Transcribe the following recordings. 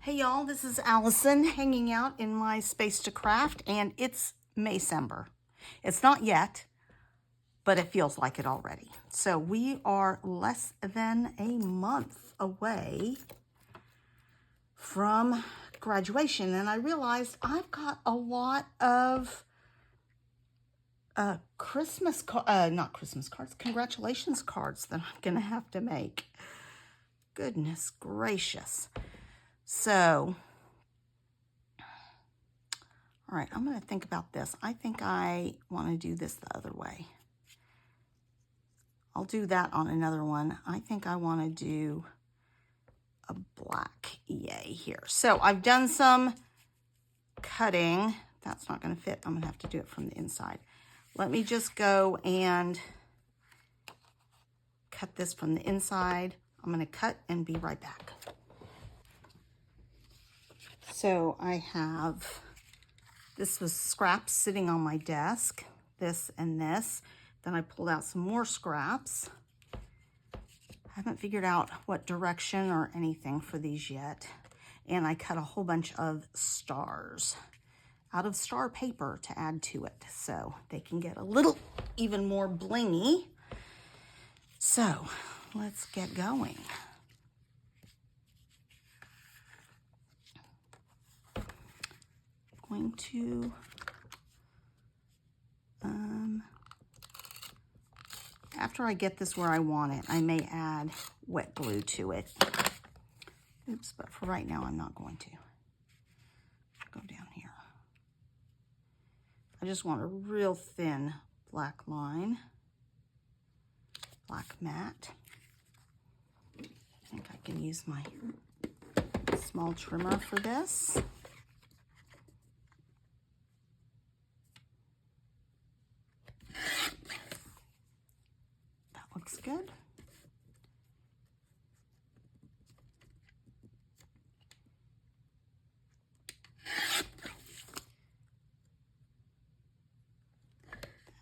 Hey y'all, this is Allison hanging out in my space to craft, and it's Maycember. It's not yet, but it feels like it already. So we are less than a month away from graduation, and I realized I've got a lot of not Christmas cards, congratulations cards that I'm gonna have to make. Goodness gracious. So all right, I'm going to think about this. I think I want to do this the other way. I'll do that on another one. I think I want to do a black EA here. So I've done some cutting. That's not going to fit. I'm going to have to do it from the inside. Let me just go and cut this from the inside. I'm going to cut and be right back. So I have... This was scraps sitting on my desk, this and this. Then I pulled out some more scraps. I haven't figured out what direction or anything for these yet. And I cut a whole bunch of stars out of star paper to add to it, so they can get a little even more blingy. So let's get going. Going to after I get this where I want it, I may add wet glue to it. Oops, but for right now I'm not going to. Go down here. I just want a real thin black line, black mat. I think I can use my small trimmer for this. Looks good.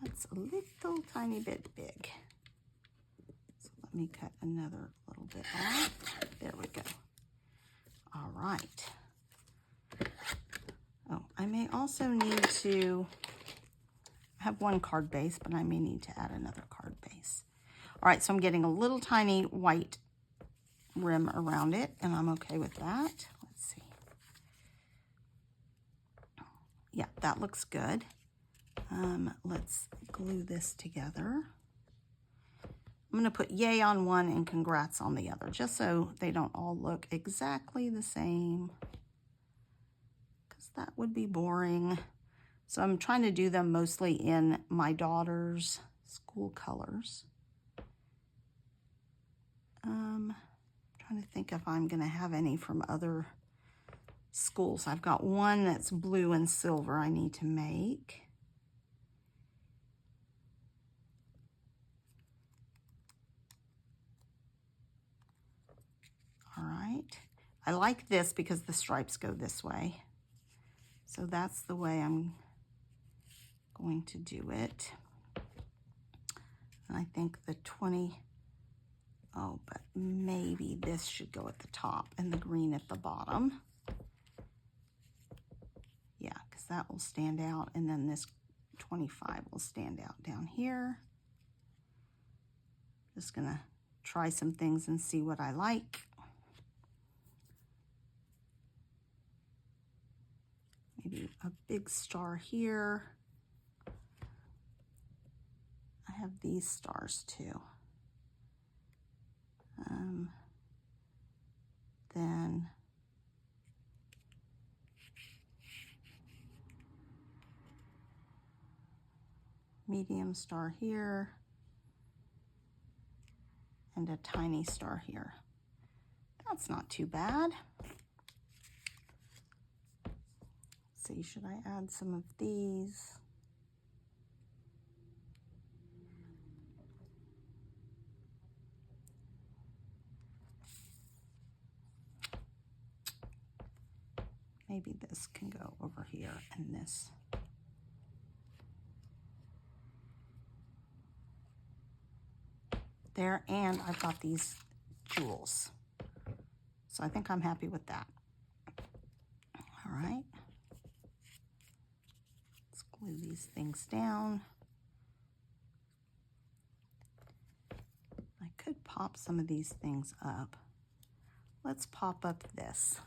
That's a little tiny bit big. So let me cut another little bit off. There we go. All right. Oh, I may also need to have one card base, but I may need to add another card base. All right, so I'm getting a little tiny white rim around it, and I'm okay with that. Let's see. Yeah, that looks good. Let's glue this together. I'm going to put yay on one and congrats on the other, just so they don't all look exactly the same, because that would be boring. So I'm trying to do them mostly in my daughter's school colors. Trying to think if I'm going to have any from other schools. I've got one that's blue and silver I need to make. All right. I like this because the stripes go this way. So that's the way I'm going to do it. And I think the 20... Oh, but maybe this should go at the top and the green at the bottom. Yeah, because that will stand out, and then this 25 will stand out down here. Just gonna try some things and see what I like. Maybe a big star here. I have these stars too. Then medium star here, and a tiny star here. That's not too bad. Let's see, should I add some of these? Maybe this can go over here and this. There, and I've got these jewels. So I think I'm happy with that. right. Let's glue these things down. I could pop some of these things up. Let's pop up this.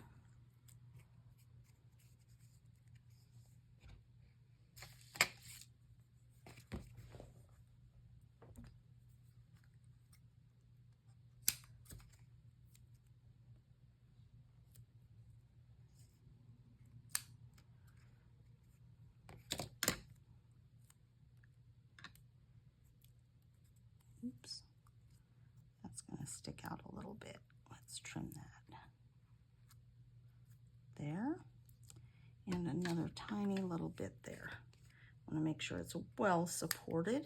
Oops, that's going to stick out a little bit. Let's trim that. There, and another tiny little bit there. I want to make sure it's well supported.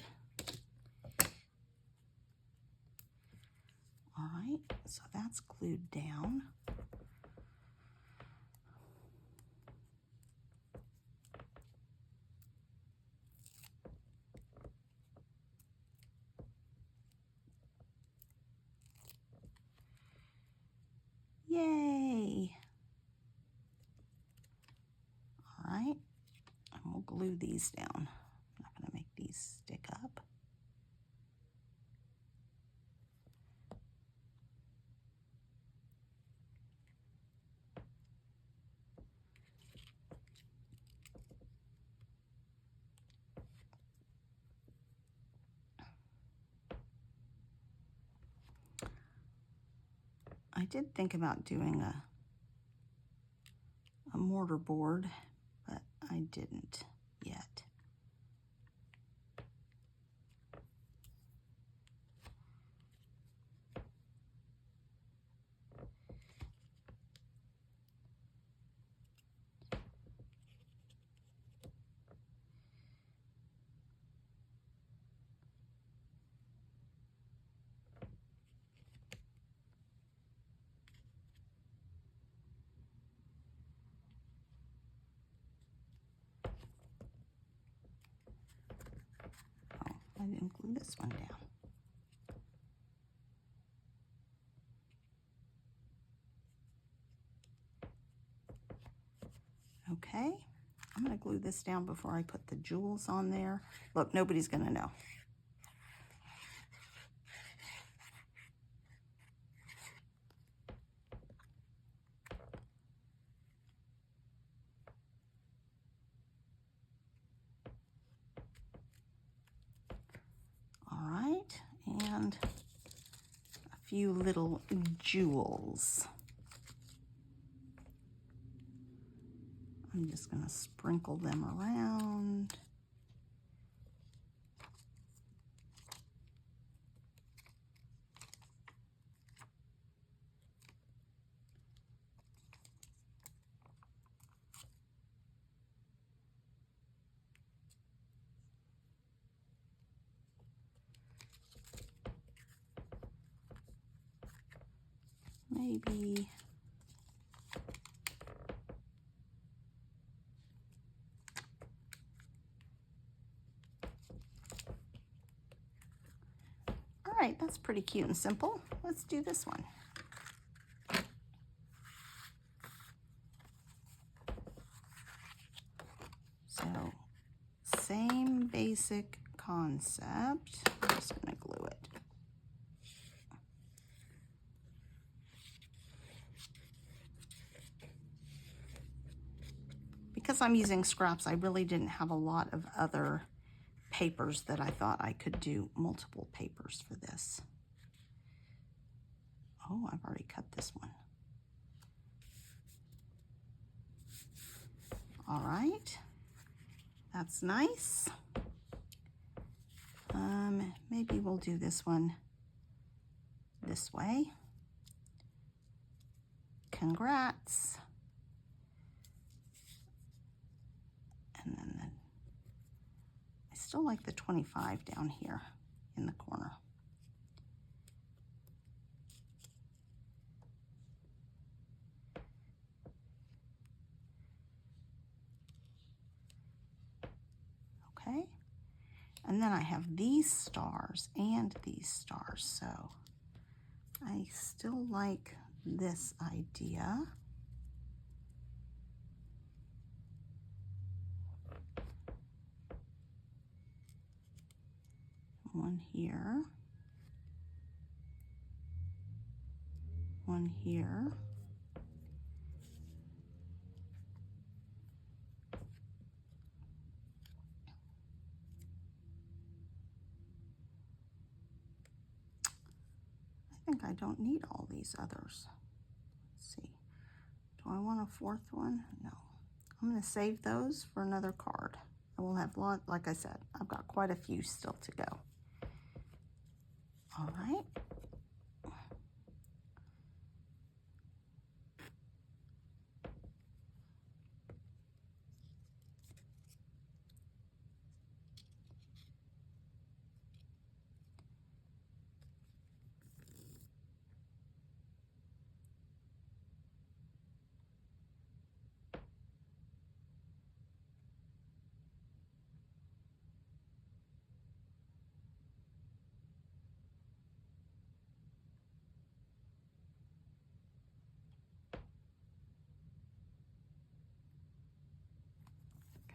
All right, so that's glued down. Yay! All right, and we'll glue these down. I'm not going to make these stick up. I did think about doing a mortar board, but I didn't yet. I didn't glue this one down. Okay, I'm going to glue this down before I put the jewels on there. Look, nobody's going to know. All right, and a few little jewels. I'm just going to sprinkle them around. Maybe all right, that's pretty cute and simple. Let's do this one. So, same basic concept. I'm just going to glue it. Because I'm using scraps, I really didn't have a lot of other papers that I thought I could do multiple papers for this. Oh, I've already cut this one. All right, that's nice. Maybe we'll do this one this way. Congrats. And then I still like the 25 down here in the corner. Okay, and then I have these stars and these stars, so I still like this idea. One here. One here. I think I don't need all these others. Let's see. Do I want a fourth one? No. I'm going to save those for another card. I will have like I said, I've got quite a few still to go. All right.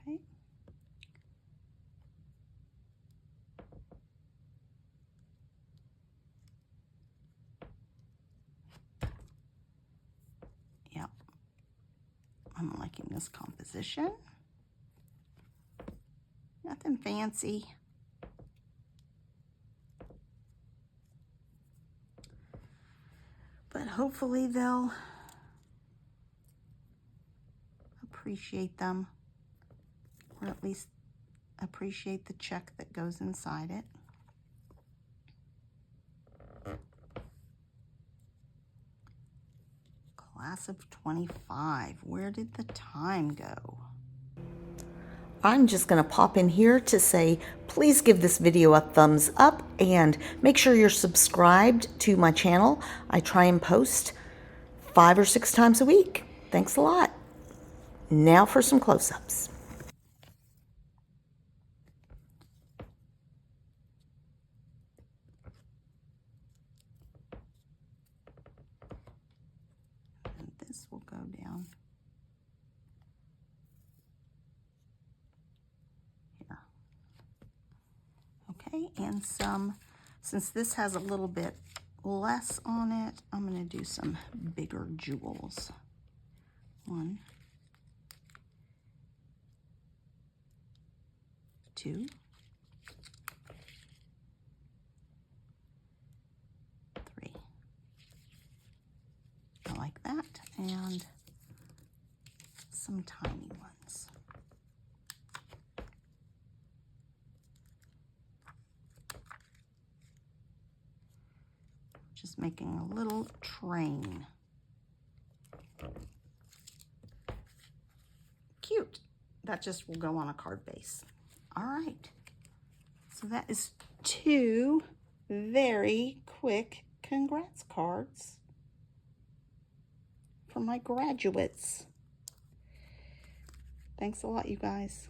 Okay. Yep. I'm liking this composition. Nothing fancy. But hopefully they'll appreciate them, or at least appreciate the check that goes inside it. Class of 25. Where did the time go? I'm just going to pop in here to say, please give this video a thumbs up and make sure you're subscribed to my channel. I try and post 5 or 6 times a week. Thanks a lot. Now for some close-ups. And this will go down here. Okay, and some, since this has a little bit less on it, I'm going to do some bigger jewels. 1, 2, 3. I like that, and some tiny ones. Just making a little train. Cute. That just will go on a card base. All right. So that is 2 very quick congrats cards for my graduates. Thanks a lot, you guys.